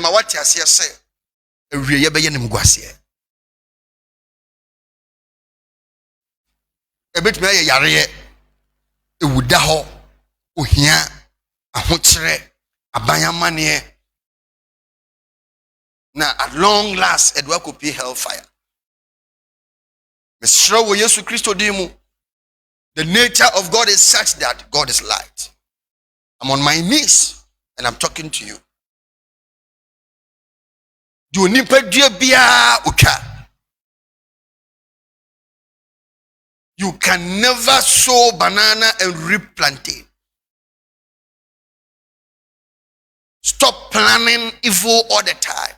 ma wati ase se awie ye beye nim guase ebetumi aye yare ewuda ho ohia ahokyere abanyamane na at long last edwa kopi hellfire. Mesra wo Yesu Kristo dimu. The nature of God is such that God is light. I'm on my knees and I'm talking to you. You can never sow banana and reap plantain. Stop planning evil all the time.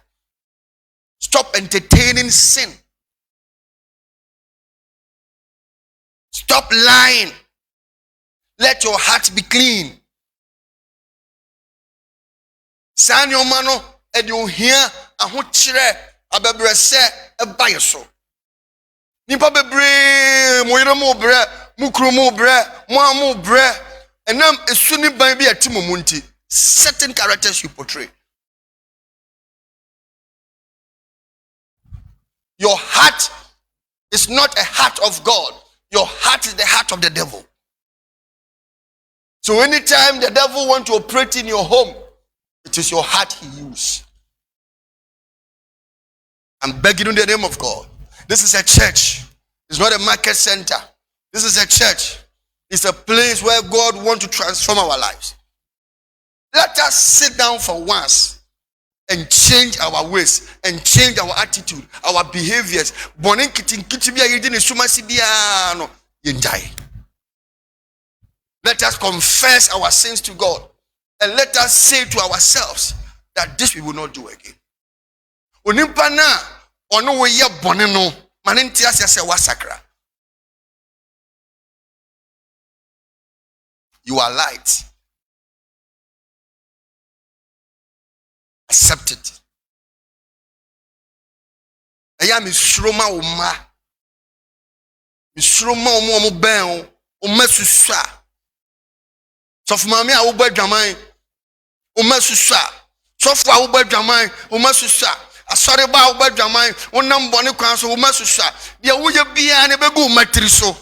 Stop entertaining sin. Stop lying. Let your heart be clean. San your mano and you hear a huchre abebrese a bayeso. Nipa bebre moyira mo bre mukru mo bre mo mo bre enam esuni ban bi atimomunti. Certain characters you portray. Your heart is not a heart of God. Your heart is the heart of the devil. So anytime the devil wants to operate in your home, it is your heart he uses. I'm begging in the name of God. This is a church. It's not a market center. This is a church. It's a place where God wants to transform our lives. Let us sit down for once and change our ways and change our attitude, our behaviors. Let us confess our sins to God and let us say to ourselves that this we will not do again. You are light. Accept it. I am Mishroma Uma. Mishroma Umo Ben, Umesusa. So for Mammy, I will buy Jamai, Umesusa. So for I will buy Jamai, Umesusa. I saw the bow by Jamai, one number one council, Umesusa. There will be an ebegu matriso.